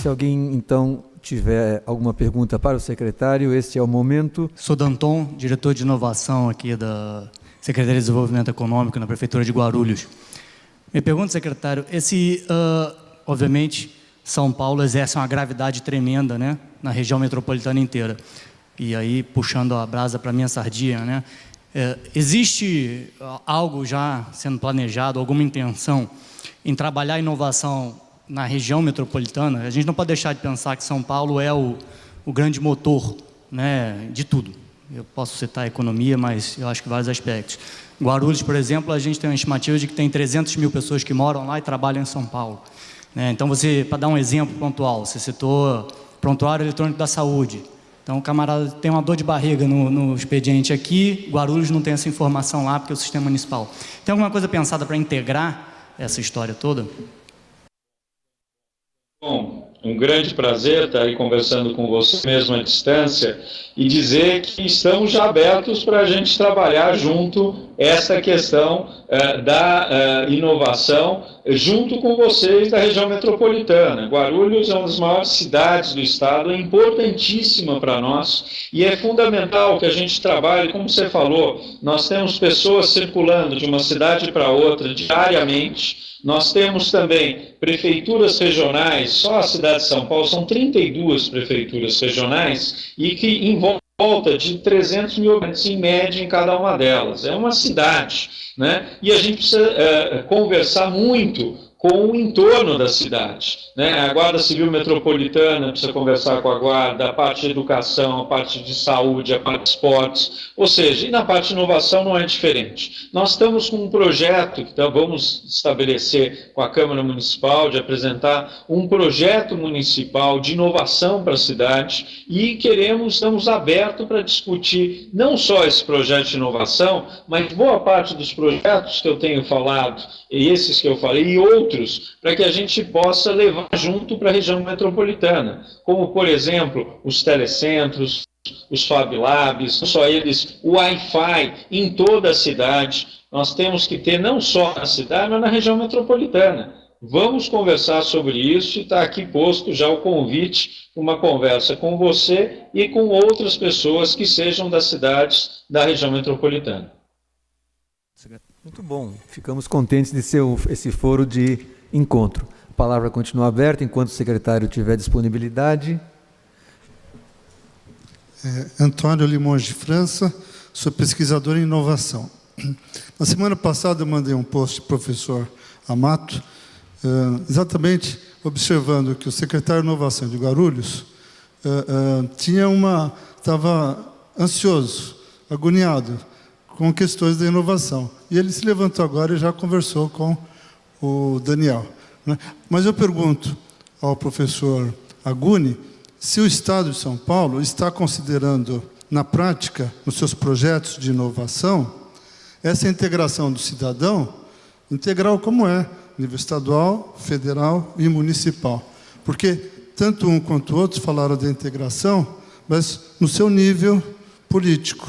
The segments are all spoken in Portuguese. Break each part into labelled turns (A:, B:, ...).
A: Se alguém, então, tiver alguma pergunta para o secretário, este é o momento.
B: Sou Danton, diretor de inovação aqui da Secretaria de Desenvolvimento Econômico na Prefeitura de Guarulhos. Me pergunto, secretário, obviamente, São Paulo exerce uma gravidade tremenda, né, na região metropolitana inteira. E aí, puxando a brasa para a minha sardinha, né, existe algo já sendo planejado, alguma intenção em trabalhar a inovação na região metropolitana? A gente não pode deixar de pensar que São Paulo é o grande motor, né, de tudo. Eu posso citar a economia, mas eu acho que vários aspectos. Guarulhos, por exemplo, a gente tem uma estimativa de que tem 300 mil pessoas que moram lá e trabalham em São Paulo. Então, para dar um exemplo pontual, você citou prontuário eletrônico da saúde. Então, o camarada tem uma dor de barriga no expediente aqui, Guarulhos não tem essa informação lá, porque é o sistema municipal. Tem alguma coisa pensada para integrar essa história toda?
C: Bom, um grande prazer estar aí conversando com você mesmo à distância e dizer que estamos já abertos para a gente trabalhar junto essa questão da inovação junto com vocês da região metropolitana. Guarulhos é uma das maiores cidades do estado, é importantíssima para nós e é fundamental que a gente trabalhe, como você falou, nós temos pessoas circulando de uma cidade para outra diariamente. Nós temos também prefeituras regionais, só a cidade de São Paulo, são 32 prefeituras regionais, e que em volta de 300 mil habitantes em média em cada uma delas. É uma cidade, né? E a gente precisa conversar muito com o entorno da cidade, né? A Guarda Civil Metropolitana precisa conversar com a Guarda, a parte de educação, a parte de saúde, a parte de esportes, ou seja, e na parte de inovação não é diferente. Nós estamos com um projeto que vamos estabelecer com a Câmara Municipal, de apresentar um projeto municipal de inovação para a cidade e estamos abertos para discutir não só esse projeto de inovação, mas boa parte dos projetos que eu tenho falado, e esses que eu falei, e outros, para que a gente possa levar junto para a região metropolitana, como, por exemplo, os telecentros, os Fab Labs, não só eles, o Wi-Fi em toda a cidade. Nós temos que ter não só na cidade, mas na região metropolitana. Vamos conversar sobre isso e está aqui posto já o convite para uma conversa com você e com outras pessoas que sejam das cidades da região metropolitana.
A: Muito bom, ficamos contentes de ser esse foro de encontro. A palavra continua aberta enquanto o secretário tiver disponibilidade.
D: Antônio Limões de França, sou pesquisador em inovação. Na semana passada eu mandei um post ao professor Amato, exatamente observando que o secretário de Inovação de Guarulhos estava ansioso, agoniado com questões da inovação. E ele se levantou agora e já conversou com o Daniel, né? Mas eu pergunto ao professor Aguni se o Estado de São Paulo está considerando, na prática, nos seus projetos de inovação, essa integração do cidadão, integral como é, nível estadual, federal e municipal. Porque tanto um quanto o outro falaram da integração, mas no seu nível político,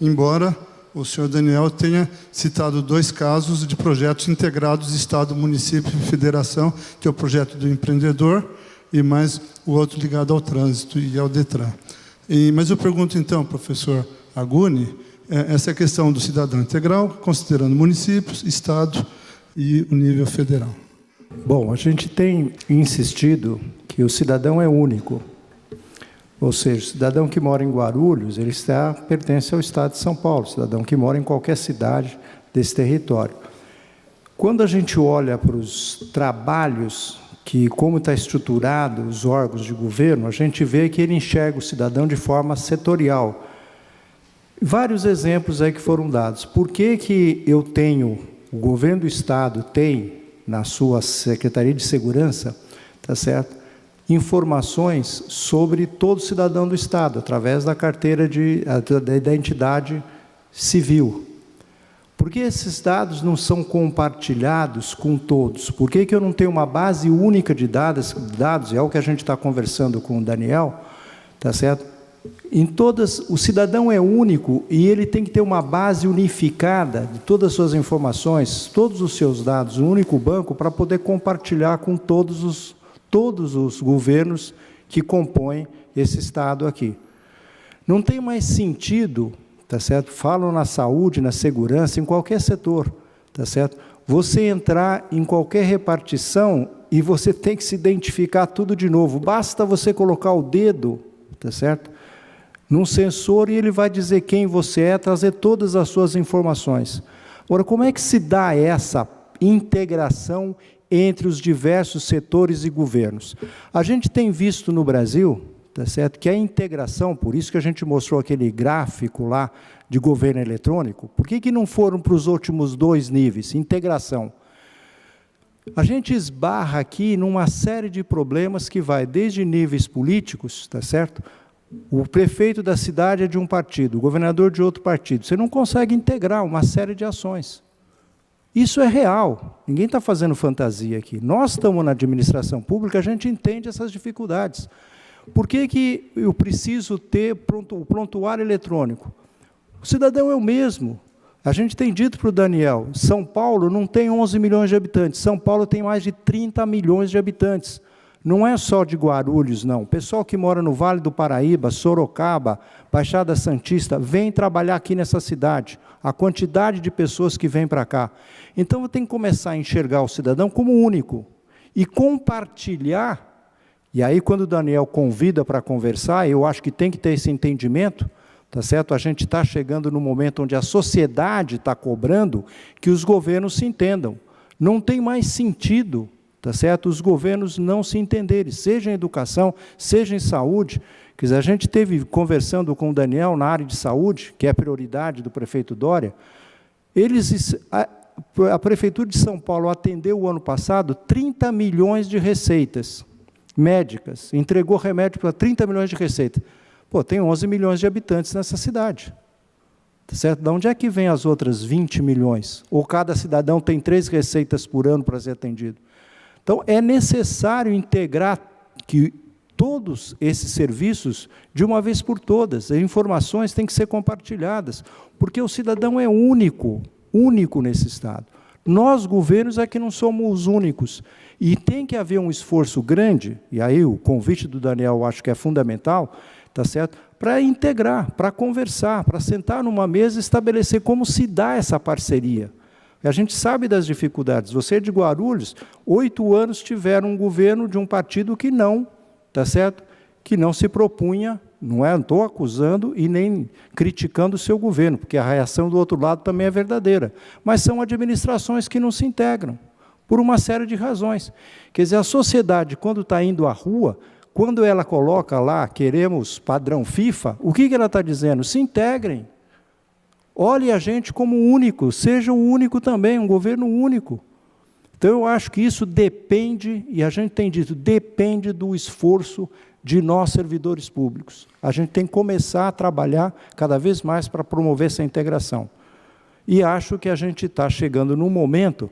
D: embora o senhor Daniel tenha citado 2 casos de projetos integrados Estado, município e federação, que é o projeto do empreendedor e mais o outro ligado ao trânsito e ao Detran. Mas eu pergunto então, professor Aguni, essa questão do cidadão integral, considerando municípios, Estado e o nível federal.
E: Bom, a gente tem insistido que o cidadão é único. Ou seja, o cidadão que mora em Guarulhos, ele pertence ao Estado de São Paulo, o cidadão que mora em qualquer cidade desse território. Quando a gente olha para os trabalhos, como está estruturado os órgãos de governo, a gente vê que ele enxerga o cidadão de forma setorial. Vários exemplos aí que foram dados. Por que o governo do Estado tem, na sua Secretaria de Segurança, tá certo? Informações sobre todo cidadão do Estado, através da carteira da entidade civil. Por que esses dados não são compartilhados com todos? Por que eu não tenho uma base única de dados, é o que a gente está conversando com o Daniel, tá certo? O cidadão é único e ele tem que ter uma base unificada de todas as suas informações, todos os seus dados, um único banco para poder compartilhar com todos todos os governos que compõem esse Estado aqui. Não tem mais sentido, tá certo? Falam na saúde, na segurança, em qualquer setor, tá certo? Você entrar em qualquer repartição e você tem que se identificar tudo de novo. Basta você colocar o dedo, tá certo? Num sensor e ele vai dizer quem você é, trazer todas as suas informações. Agora, como é que se dá essa integração entre os diversos setores e governos? A gente tem visto no Brasil, tá certo, que a integração, por isso que a gente mostrou aquele gráfico lá de governo eletrônico, por que não foram para os últimos 2 níveis? Integração. A gente esbarra aqui numa série de problemas que vai desde níveis políticos, tá certo? O prefeito da cidade é de um partido, o governador de outro partido. Você não consegue integrar uma série de ações. Isso é real, ninguém está fazendo fantasia aqui. Nós estamos na administração pública, a gente entende essas dificuldades. Por que eu preciso ter o prontuário eletrônico? O cidadão é o mesmo. A gente tem dito para o Daniel, São Paulo não tem 11 milhões de habitantes, São Paulo tem mais de 30 milhões de habitantes. Não é só de Guarulhos, não. O pessoal que mora no Vale do Paraíba, Sorocaba, Baixada Santista, vem trabalhar aqui nessa cidade. A quantidade de pessoas que vêm para cá. Então, eu tenho que começar a enxergar o cidadão como único e compartilhar. E aí, quando o Daniel convida para conversar, eu acho que tem que ter esse entendimento, tá certo? A gente está chegando no momento onde a sociedade está cobrando que os governos se entendam. Não tem mais sentido, tá certo? Os governos não se entenderem, seja em educação, seja em saúde. Quer dizer, a gente esteve conversando com o Daniel na área de saúde, que é a prioridade do prefeito Dória. A Prefeitura de São Paulo atendeu o ano passado 30 milhões de receitas médicas, entregou remédio para 30 milhões de receitas. Pô, tem 11 milhões de habitantes nessa cidade. Tá certo? De onde é que vem as outras 20 milhões? Ou cada cidadão tem 3 receitas por ano para ser atendido? Então, é necessário integrar todos esses serviços de uma vez por todas. As informações têm que ser compartilhadas, porque o cidadão é único nesse Estado. Nós, governos, é que não somos os únicos. E tem que haver um esforço grande, e aí o convite do Daniel eu acho que é fundamental, tá certo? Para integrar, para conversar, para sentar numa mesa e estabelecer como se dá essa parceria. A gente sabe das dificuldades. Você é de Guarulhos, 8 anos tiveram um governo de um partido que não, tá certo? Que não se propunha, não estou acusando e nem criticando o seu governo, porque a reação do outro lado também é verdadeira. Mas são administrações que não se integram, por uma série de razões. Quer dizer, a sociedade, quando está indo à rua, quando ela coloca lá, queremos padrão FIFA, o que ela está dizendo? Se integrem. Olhe a gente como único, seja o único também, um governo único. Então, eu acho que isso depende, e a gente tem dito, depende do esforço de nós, servidores públicos. A gente tem que começar a trabalhar cada vez mais para promover essa integração. E acho que a gente está chegando num momento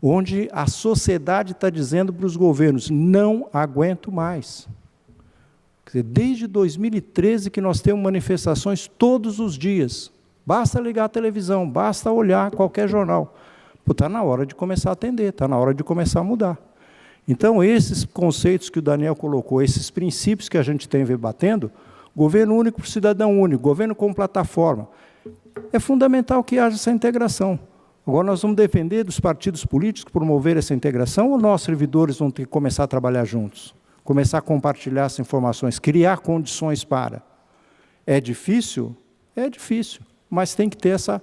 E: onde a sociedade está dizendo para os governos, não aguento mais. Quer dizer, desde 2013 que nós temos manifestações todos os dias. Basta ligar a televisão, basta olhar qualquer jornal. Está na hora de começar a atender, está na hora de começar a mudar. Então, esses conceitos que o Daniel colocou, esses princípios que a gente tem batendo, governo único para o cidadão único, governo com plataforma, é fundamental que haja essa integração. Agora, nós vamos depender dos partidos políticos promover essa integração ou nós, servidores, vamos ter que começar a trabalhar juntos? Começar a compartilhar essas informações, criar condições para. É difícil? É difícil. Mas tem que ter essa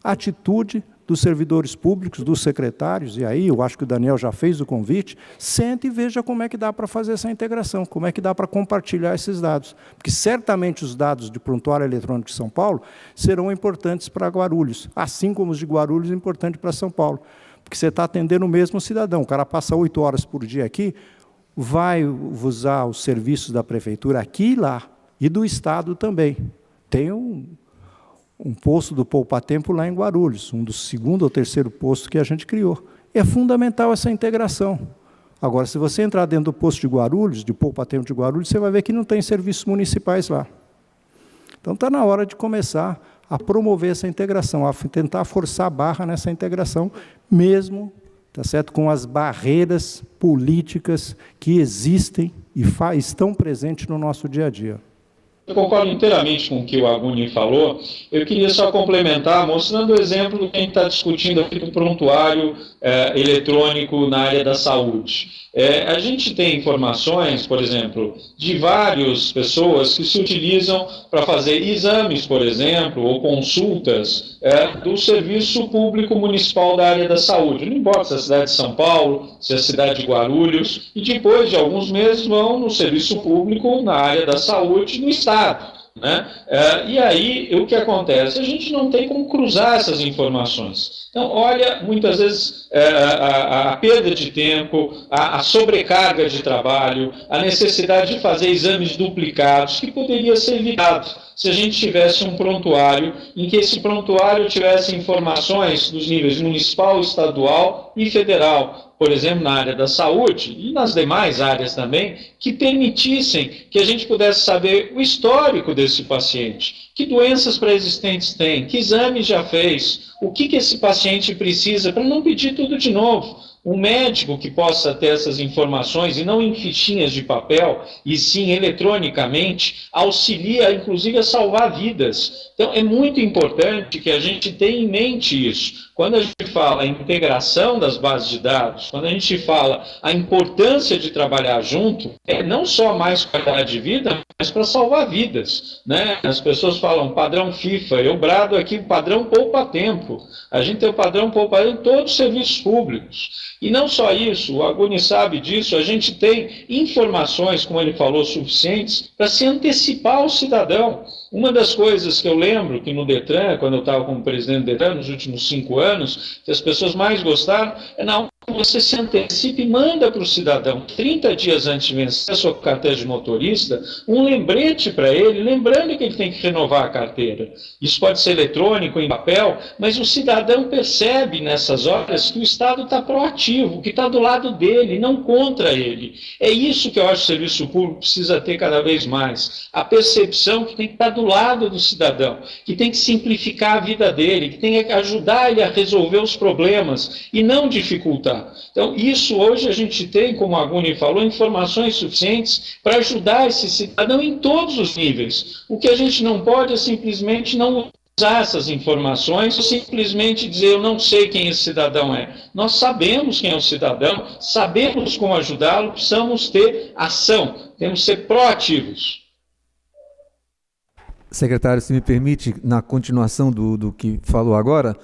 E: atitude dos servidores públicos, dos secretários, e aí eu acho que o Daniel já fez o convite, sente e veja como é que dá para fazer essa integração, como é que dá para compartilhar esses dados. Porque certamente os dados de prontuário eletrônico de São Paulo serão importantes para Guarulhos, assim como os de Guarulhos é importante para São Paulo. Porque você está atendendo o mesmo cidadão, o cara passa 8 horas por dia aqui, vai usar os serviços da prefeitura aqui e lá, e do Estado também. Tem um posto do Poupa Tempo lá em Guarulhos, um dos 2º ou 3º postos que a gente criou. É fundamental essa integração. Agora, se você entrar dentro do posto de Guarulhos, de Poupa Tempo de Guarulhos, você vai ver que não tem serviços municipais lá. Então, está na hora de começar a promover essa integração, a tentar forçar a barra nessa integração, mesmo tá certo? Com as barreiras políticas que existem e estão presentes no nosso dia a dia.
C: Eu concordo inteiramente com o que o Aguni falou. Eu queria só complementar, mostrando o exemplo do que a gente está discutindo aqui do prontuário eletrônico na área da saúde. A gente tem informações, por exemplo, de várias pessoas que se utilizam para fazer exames, por exemplo, ou consultas do Serviço Público Municipal da área da saúde. Não importa se é a cidade de São Paulo, se é a cidade de Guarulhos, e depois de alguns meses vão no Serviço Público na área da saúde no Estado. Né? E aí, o que acontece? A gente não tem como cruzar essas informações. Então, olha, muitas vezes, a perda de tempo, a sobrecarga de trabalho, a necessidade de fazer exames duplicados, que poderia ser evitado se a gente tivesse um prontuário, em que esse prontuário tivesse informações dos níveis municipal, estadual e federal, por exemplo, na área da saúde e nas demais áreas também, que permitissem que a gente pudesse saber o histórico desse paciente, que doenças pré-existentes tem, que exame já fez, o que esse paciente precisa, para não pedir tudo de novo. Um médico que possa ter essas informações, e não em fichinhas de papel, e sim eletronicamente, auxilia, inclusive, a salvar vidas. Então, é muito importante que a gente tenha em mente isso. Quando a gente fala em integração das bases de dados, quando a gente fala a importância de trabalhar junto, é não só mais qualidade de vida, mas para salvar vidas. Né? As pessoas falam padrão FIFA, eu brado aqui padrão poupa-tempo. A gente tem o padrão poupa-tempo em todos os serviços públicos. E não só isso, o Aguni sabe disso, a gente tem informações, como ele falou, suficientes para se antecipar ao cidadão. Uma das coisas que eu lembro que no Detran, quando eu estava como presidente do Detran, nos últimos 5 anos, que as pessoas mais gostaram, é não, você se antecipa e manda para o cidadão, 30 dias antes de vencer a sua carteira de motorista, um lembrete para ele, lembrando que ele tem que renovar a carteira. Isso pode ser eletrônico, em papel, mas o cidadão percebe nessas horas que o Estado está proativo, que está do lado dele, não contra ele. É isso que eu acho que o serviço público precisa ter cada vez mais. A percepção que tem que estar do lado do cidadão, que tem que simplificar a vida dele, que tem que ajudar ele a resolver os problemas e não dificultar. Então, isso hoje a gente tem, como a Aguni falou, informações suficientes para ajudar esse cidadão em todos os níveis. O que a gente não pode é simplesmente não usar essas informações, ou simplesmente dizer, eu não sei quem esse cidadão é. Nós sabemos quem é o cidadão, sabemos como ajudá-lo, precisamos ter ação, temos que ser proativos.
A: Secretário, se me permite, na continuação do que falou agora,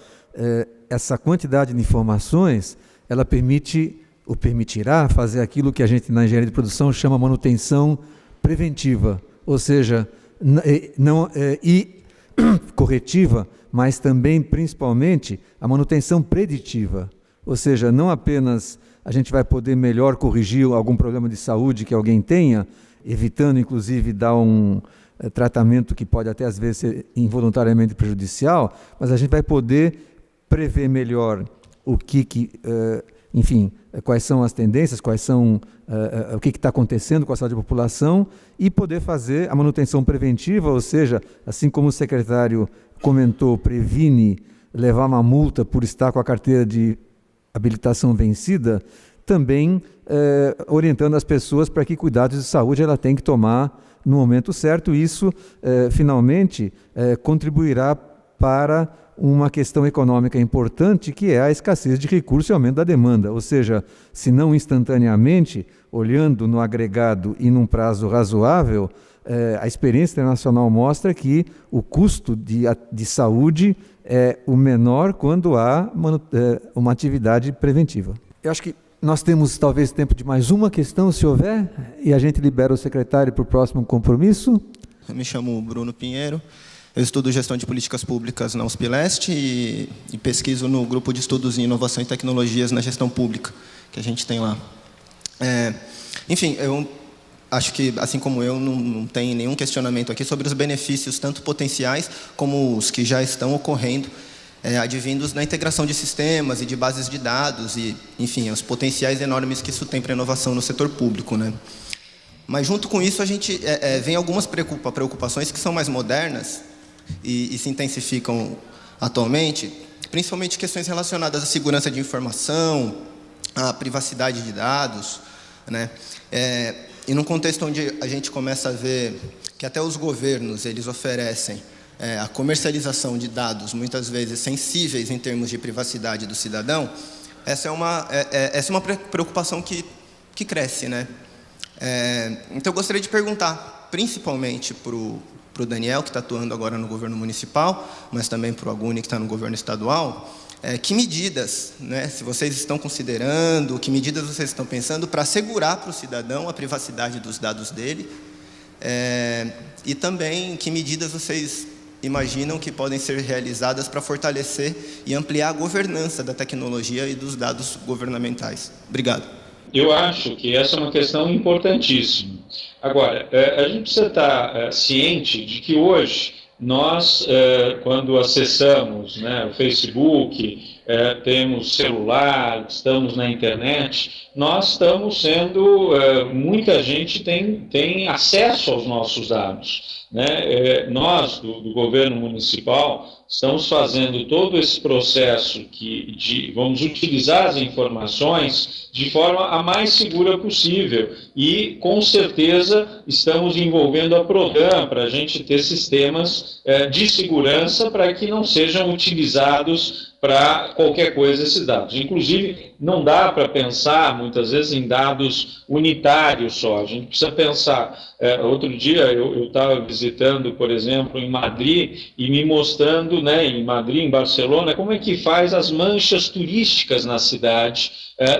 A: essa quantidade de informações, ela permite, ou permitirá, fazer aquilo que a gente na engenharia de produção chama manutenção preventiva, ou seja, corretiva, mas também, principalmente, a manutenção preditiva, ou seja, não apenas a gente vai poder melhor corrigir algum problema de saúde que alguém tenha, evitando, inclusive, dar um tratamento que pode até, às vezes, ser involuntariamente prejudicial, mas a gente vai poder prever melhor enfim, quais são as tendências, quais são o que está acontecendo com a saúde da população e poder fazer a manutenção preventiva, ou seja, assim como o secretário comentou, previne levar uma multa por estar com a carteira de habilitação vencida, também orientando as pessoas para que cuidados de saúde ela tem que tomar no momento certo. Isso, finalmente, contribuirá para uma questão econômica importante, que é a escassez de recursos e aumento da demanda. Ou seja, se não instantaneamente, olhando no agregado e num prazo razoável, a experiência internacional mostra que o custo de saúde é o menor quando há uma atividade preventiva. Eu acho que nós temos talvez tempo de mais uma questão, se houver, e a gente libera o secretário para o próximo compromisso.
F: Eu me chamo Bruno Pinheiro. Eu estudo gestão de políticas públicas na USP Leste e pesquiso no grupo de estudos em inovação e tecnologias na gestão pública, que a gente tem lá. Enfim, eu acho que, assim como eu, não tem nenhum questionamento aqui sobre os benefícios, tanto potenciais como os que já estão ocorrendo, advindos da integração de sistemas e de bases de dados e, enfim, os potenciais enormes que isso tem para a inovação no setor público, né? Mas, junto com isso, a gente vem algumas preocupações que são mais modernas e se intensificam atualmente, principalmente questões relacionadas à segurança de informação, a privacidade de dados, né? E num contexto onde a gente começa a ver que até os governos eles oferecem a comercialização de dados, muitas vezes sensíveis em termos de privacidade do cidadão, essa é uma preocupação que cresce, né? Então, eu gostaria de perguntar, principalmente para o Daniel, que está atuando agora no governo municipal, mas também para o Aguni, que está no governo estadual, que medidas, né, se vocês estão considerando, que medidas vocês estão pensando para assegurar para o cidadão a privacidade dos dados dele, e também que medidas vocês imaginam que podem ser realizadas para fortalecer e ampliar a governança da tecnologia e dos dados governamentais. Obrigado.
C: Eu acho que essa é uma questão importantíssima. Agora, a gente precisa estar ciente de que hoje nós, quando acessamos, né, o Facebook, temos celular, estamos na internet, nós estamos sendo, muita gente tem acesso aos nossos dados, né? Nós, do governo municipal, estamos fazendo todo esse processo vamos utilizar as informações de forma a mais segura possível e, com certeza, estamos envolvendo a Prodam para a gente ter sistemas de segurança para que não sejam utilizados para qualquer coisa esses dados. Inclusive, não dá para pensar, muitas vezes, em dados unitários só. A gente precisa pensar. Outro dia, eu estava visitando, por exemplo, em Madrid, e me mostrando, né, em Madrid, em Barcelona, como é que faz as manchas turísticas na cidade,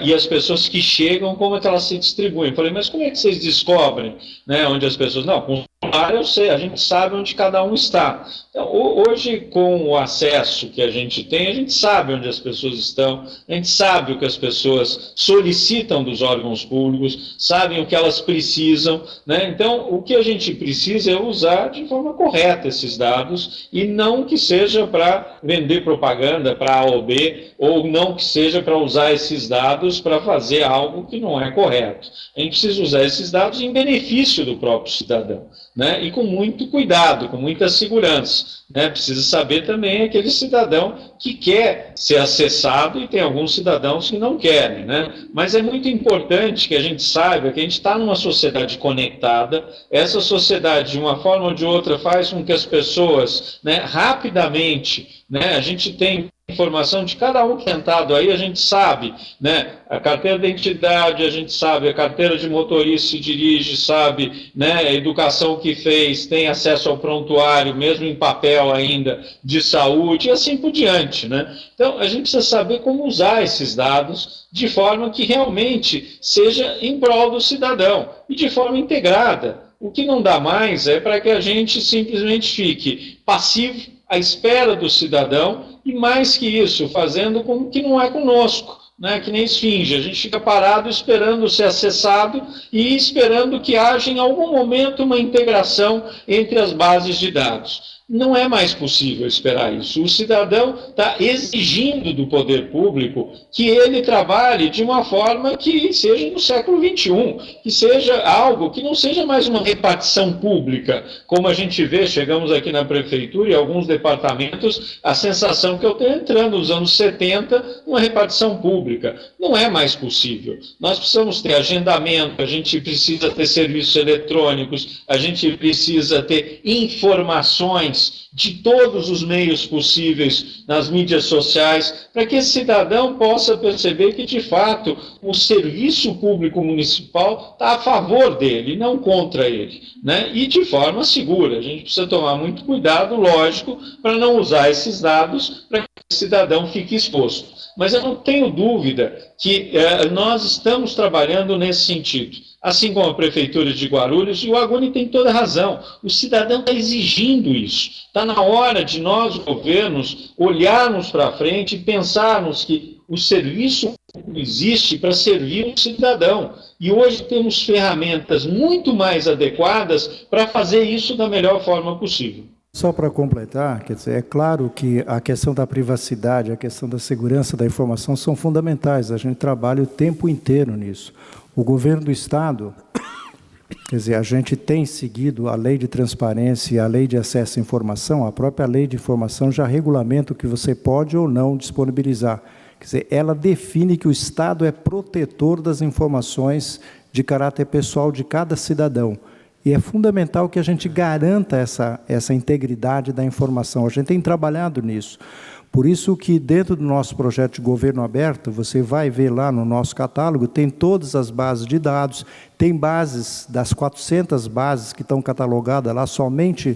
C: e as pessoas que chegam, como é que elas se distribuem. Eu falei, mas como é que vocês descobrem, né, onde as pessoas... Não, com o celular eu sei, a gente sabe onde cada um está. Então, hoje, com o acesso que a gente tem, a gente sabe onde as pessoas estão, a gente sabe o que as pessoas solicitam dos órgãos públicos, sabem o que elas precisam, né? Então, o que a gente precisa é usar de forma correta esses dados e não que seja para vender propaganda para A ou B, ou não que seja para usar esses dados para fazer algo que não é correto. A gente precisa usar esses dados em benefício do próprio cidadão, né? E com muito cuidado, com muita segurança, né? Precisa saber também aquele cidadão que quer ser acessado e tem alguns cidadãos que não querem, né? Mas é muito importante que a gente saiba que a gente está numa sociedade conectada, essa sociedade, de uma forma ou de outra, faz com que as pessoas, né, rapidamente, né, a gente tem informação de cada um sentado aí, a gente sabe, né, a carteira de identidade, a gente sabe, a carteira de motorista se dirige, sabe, né, a educação que fez, tem acesso ao prontuário, mesmo em papel ainda, de saúde, e assim por diante, né. Então, a gente precisa saber como usar esses dados de forma que realmente seja em prol do cidadão, e de forma integrada. O que não dá mais é para que a gente simplesmente fique passivo, à espera do cidadão, e mais que isso, fazendo como que não é conosco, né? Que nem esfinge, a gente fica parado esperando ser acessado e esperando que haja em algum momento uma integração entre as bases de dados. Não é mais possível esperar isso. O cidadão está exigindo do poder público que ele trabalhe de uma forma que seja no século XXI, que seja algo que não seja mais uma repartição pública, como a gente vê, chegamos aqui na prefeitura e alguns departamentos, a sensação que eu tenho entrando nos anos 70, uma repartição pública. Não é mais possível. Nós precisamos ter agendamento, a gente precisa ter serviços eletrônicos, a gente precisa ter informações de todos os meios possíveis nas mídias sociais, para que esse cidadão possa perceber que, de fato, o serviço público municipal está a favor dele, não contra ele, né? E de forma segura. A gente precisa tomar muito cuidado, lógico, para não usar esses dados para que o cidadão fique exposto. Mas eu não tenho dúvida que nós estamos trabalhando nesse sentido. Assim como a Prefeitura de Guarulhos, e o Aguni tem toda razão, o cidadão está exigindo isso. Está na hora de nós, governos, olharmos para frente e pensarmos que o serviço existe para servir o cidadão. E hoje temos ferramentas muito mais adequadas para fazer isso da melhor forma possível.
E: Só para completar, quer dizer, é claro que a questão da privacidade, a questão da segurança da informação são fundamentais, a gente trabalha o tempo inteiro nisso. O governo do Estado, quer dizer, a gente tem seguido a lei de transparência e a lei de acesso à informação, a própria lei de informação já regulamenta o que você pode ou não disponibilizar. Quer dizer, ela define que o Estado é protetor das informações de caráter pessoal de cada cidadão. E é fundamental que a gente garanta essa integridade da informação. A gente tem trabalhado nisso. Por isso que dentro do nosso projeto de governo aberto, você vai ver lá no nosso catálogo, tem todas as bases de dados, tem bases, das 400 bases que estão catalogadas lá, somente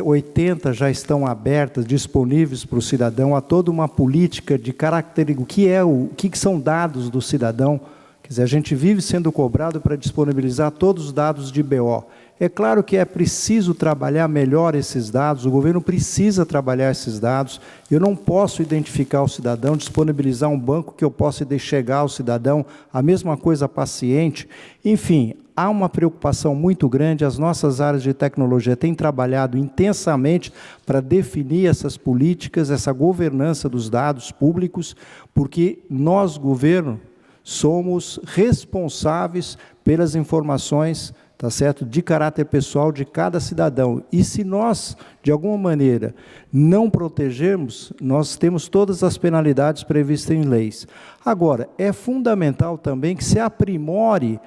E: 80 já estão abertas, disponíveis para o cidadão. Há toda uma política de característica, o que são dados do cidadão. Quer dizer, a gente vive sendo cobrado para disponibilizar todos os dados de BO. É claro que é preciso trabalhar melhor esses dados, o governo precisa trabalhar esses dados. Eu não posso identificar o cidadão, disponibilizar um banco que eu possa chegar ao cidadão, a mesma coisa paciente. Enfim, há uma preocupação muito grande, as nossas áreas de tecnologia têm trabalhado intensamente para definir essas políticas, essa governança dos dados públicos, porque nós, governo, somos responsáveis pelas informações, tá certo, de caráter pessoal de cada cidadão. E se nós, de alguma maneira, não protegermos, nós temos todas as penalidades previstas em leis. Agora, é fundamental também que se aprimore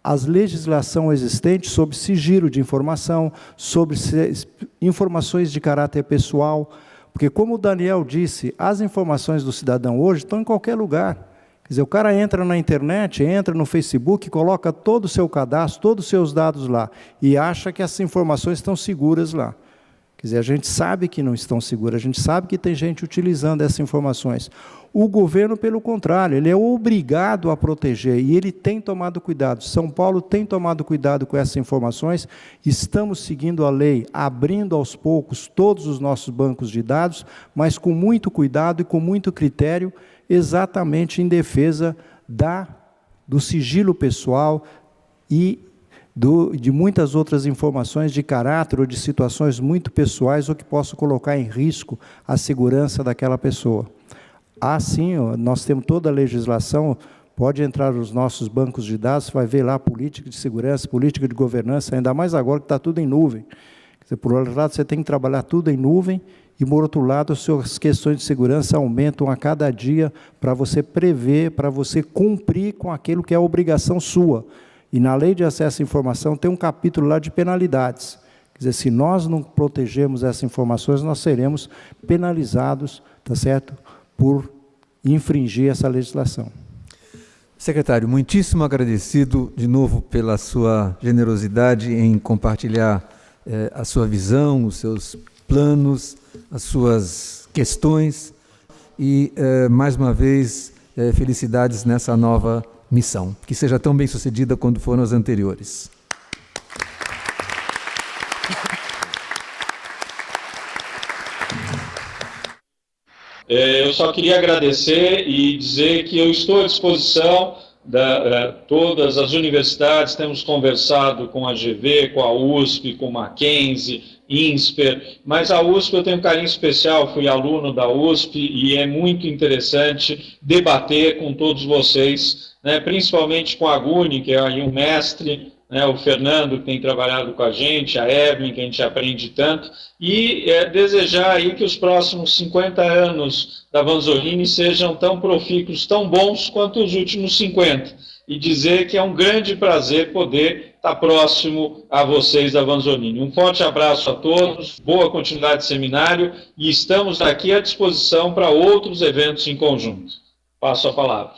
E: as legislação existente sobre sigilo de informação, sobre informações de caráter pessoal, porque, como o Daniel disse, as informações do cidadão hoje estão em qualquer lugar. Quer dizer, o cara entra na internet, entra no Facebook, coloca todo o seu cadastro, todos os seus dados lá, e acha que essas informações estão seguras lá. Quer dizer, a gente sabe que não estão seguras, a gente sabe que tem gente utilizando essas informações. O governo, pelo contrário, ele é obrigado a proteger, e ele tem tomado cuidado. São Paulo tem tomado cuidado com essas informações, estamos seguindo a lei, abrindo aos poucos todos os nossos bancos de dados, mas com muito cuidado e com muito critério, exatamente em defesa do sigilo pessoal e de muitas outras informações de caráter ou de situações muito pessoais ou que possam colocar em risco a segurança daquela pessoa. Assim, nós temos toda a legislação, pode entrar nos nossos bancos de dados, vai ver lá política de segurança, política de governança, ainda mais agora que está tudo em nuvem. Quer dizer, por outro lado, você tem que trabalhar tudo em nuvem, e, por outro lado, as suas questões de segurança aumentam a cada dia para você prever, para você cumprir com aquilo que é a obrigação sua. E na Lei de Acesso à Informação tem um capítulo lá de penalidades. Quer dizer, se nós não protegermos essas informações, nós seremos penalizados, tá certo, por infringir essa legislação.
A: Secretário, muitíssimo agradecido de novo pela sua generosidade em compartilhar a sua visão, os seus planos, as suas questões e, mais uma vez, felicidades nessa nova missão. Que seja tão bem sucedida quanto foram as anteriores.
C: Eu só queria agradecer e dizer que eu estou à disposição todas as universidades, temos conversado com a GV, com a USP, com o Mackenzie, INSPER, mas a USP eu tenho um carinho especial, fui aluno da USP e é muito interessante debater com todos vocês, né, principalmente com a Guni, que é aí um mestre, né, o Fernando, que tem trabalhado com a gente, a Evelyn, que a gente aprende tanto, e desejar aí que os próximos 50 anos da Vanzolini sejam tão profícuos, tão bons quanto os últimos 50, e dizer que é um grande prazer poder estar próximo a vocês da Vanzolini. Um forte abraço a todos, boa continuidade de seminário, e estamos aqui à disposição para outros eventos em conjunto. Passo a palavra.